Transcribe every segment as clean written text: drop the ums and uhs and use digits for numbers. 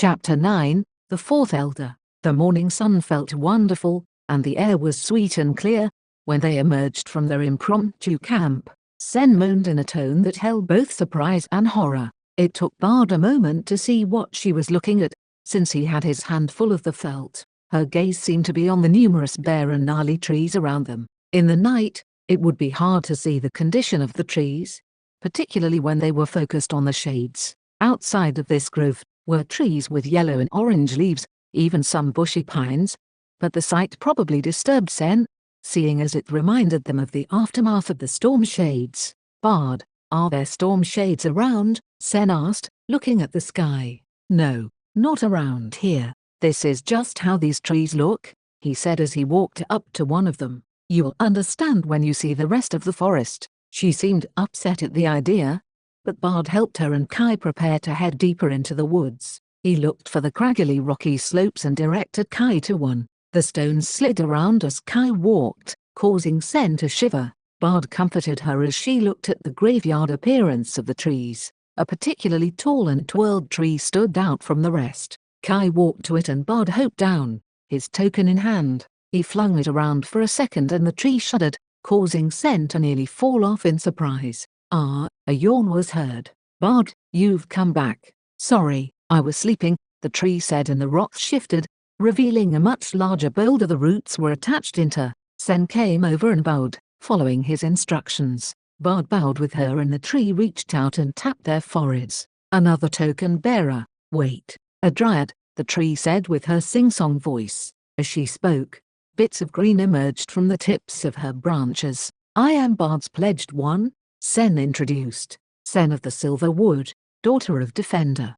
Chapter 9, The Fourth Elder. The morning sun felt wonderful, and the air was sweet and clear. When they emerged from their impromptu camp, Sen moaned in a tone that held both surprise and horror. It took Bard a moment to see what she was looking at, since he had his hand full of the felt. Her gaze seemed to be on the numerous bare and gnarly trees around them. In the night, it would be hard to see the condition of the trees, particularly when they were focused on the shades. Outside of this grove were trees with yellow and orange leaves, even some bushy pines, but the sight probably disturbed Sen, seeing as it reminded them of the aftermath of the storm shades. "Bard, are there storm shades around?" Sen asked, looking at the sky. "No, not around here. This is just how these trees look," he said as he walked up to one of them. "You'll understand when you see the rest of the forest." She seemed upset at the idea, but Bard helped her and Kai prepared to head deeper into the woods. He looked for the craggly rocky slopes and directed Kai to one. The stones slid around as Kai walked, causing Sen to shiver. Bard comforted her as she looked at the graveyard appearance of the trees. A particularly tall and twirled tree stood out from the rest. Kai walked to it and Bard hopped down, his token in hand. He flung it around for a second and the tree shuddered, causing Sen to nearly fall off in surprise. A yawn was heard. "Bard, you've come back." "Sorry, I was sleeping," the tree said, and the rocks shifted, revealing a much larger boulder the roots were attached into. Sen came over and bowed, following his instructions. Bard bowed with her and the tree reached out and tapped their foreheads. "Another token bearer. Wait, a dryad," the tree said with her sing-song voice. As she spoke, bits of green emerged from the tips of her branches. "I am Bard's pledged one," Sen introduced. "Sen of the Silver Wood, daughter of Defender."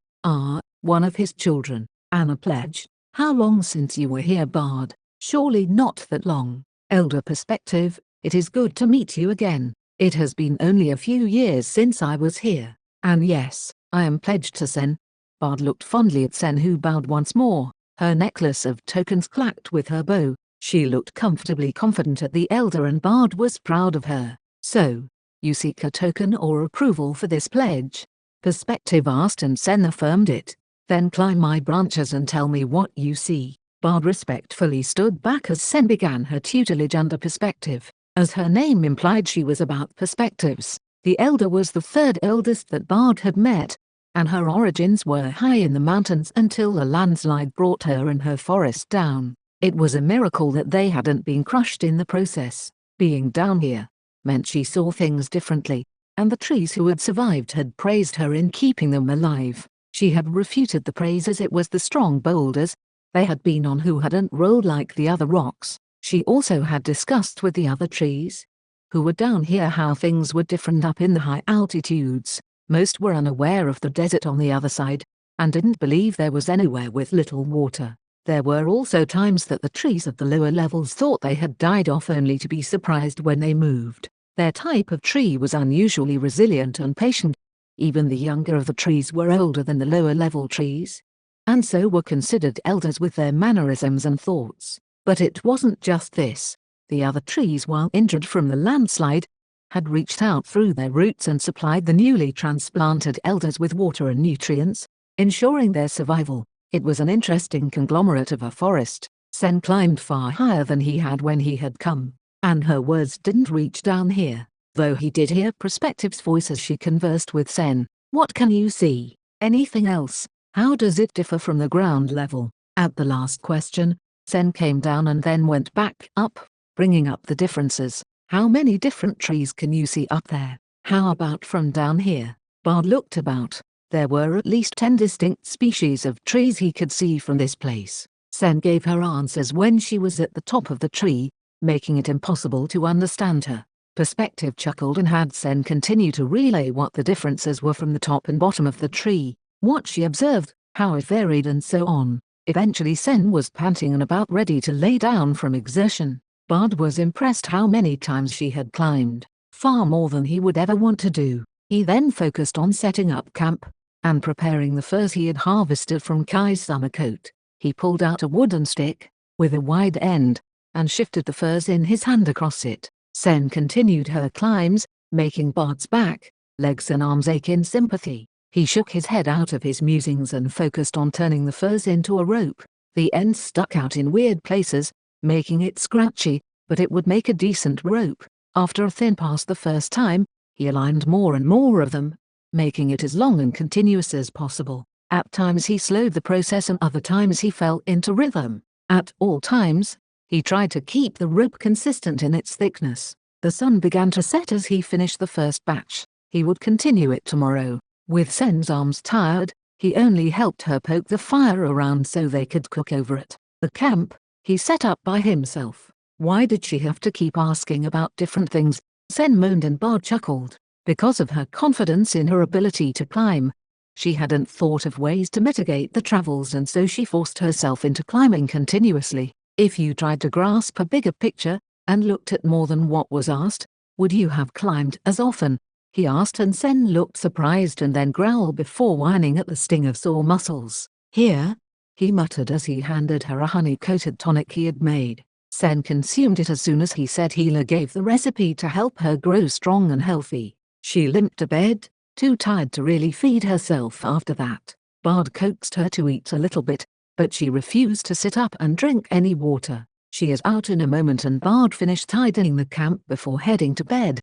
One of his children. "And a pledge? How long since you were here, Bard?" "Surely not that long." "Elder perspective, it is good to meet you again. It has been only a few years since I was here. And yes, I am pledged to Sen." Bard looked fondly at Sen, who bowed once more. Her necklace of tokens clacked with her bow. She looked comfortably confident at the elder and Bard was proud of her. "So, you seek a token or approval for this pledge?" Perspective asked and Sen affirmed it. "Then climb my branches and tell me what you see." Bard respectfully stood back as Sen began her tutelage under Perspective. As her name implied, she was about perspectives. The elder was the third eldest that Bard had met, and her origins were high in the mountains until a landslide brought her and her forest down. It was a miracle that they hadn't been crushed in the process. Being down here meant she saw things differently, and the trees who had survived had praised her in keeping them alive. She had refuted the praise as it was the strong boulders they had been on who hadn't rolled like the other rocks. She also had discussed with the other trees who were down here how things were different up in the high altitudes. Most were unaware of the desert on the other side, and didn't believe there was anywhere with little water. There were also times that the trees of the lower levels thought they had died off, only to be surprised when they moved. Their type of tree was unusually resilient and patient. Even the younger of the trees were older than the lower level trees, and so were considered elders with their mannerisms and thoughts. But it wasn't just this. The other trees, while injured from the landslide, had reached out through their roots and supplied the newly transplanted elders with water and nutrients, ensuring their survival. It was an interesting conglomerate of a forest. Sen climbed far higher than he had when he had come, and her words didn't reach down here, though he did hear Perspective's voice as she conversed with Sen. "What can you see? Anything else? How does it differ from the ground level?" At the last question, Sen came down and then went back up, bringing up the differences. "How many different trees can you see up there? How about from down here?" Bard looked about. There were at least 10 distinct species of trees he could see from this place. Sen gave her answers when she was at the top of the tree, making it impossible to understand her. Perspective chuckled and had Sen continue to relay what the differences were from the top and bottom of the tree, what she observed, how it varied, and so on. Eventually Sen was panting and about ready to lay down from exertion. Bard was impressed how many times she had climbed, far more than he would ever want to do. He then focused on setting up camp and preparing the furs he had harvested from Kai's summer coat. He pulled out a wooden stick with a wide end and shifted the furs in his hand across it. Sen continued her climbs, making Bard's back, legs and arms ache in sympathy. He shook his head out of his musings and focused on turning the furs into a rope. The ends stuck out in weird places, making it scratchy, but it would make a decent rope. After a thin pass the first time, he aligned more and more of them, making it as long and continuous as possible. At times he slowed the process and other times he fell into rhythm. At all times, he tried to keep the rope consistent in its thickness. The sun began to set as he finished the first batch. He would continue it tomorrow. With Sen's arms tired, he only helped her poke the fire around so they could cook over it. The camp, he set up by himself. Why did she have to keep asking about different things? Sen moaned and Bard chuckled. Because of her confidence in her ability to climb, she hadn't thought of ways to mitigate the travels and so she forced herself into climbing continuously. If you tried to grasp a bigger picture, and looked at more than what was asked, would you have climbed as often? He asked and Sen looked surprised and then growled before whining at the sting of sore muscles. Here, he muttered as he handed her a honey-coated tonic he had made. Sen consumed it as soon as he said healer gave the recipe to help her grow strong and healthy. She limped to bed, too tired to really feed herself after that. Bard coaxed her to eat a little bit, but she refused to sit up and drink any water. She is out in a moment and Bard finished tidying the camp before heading to bed.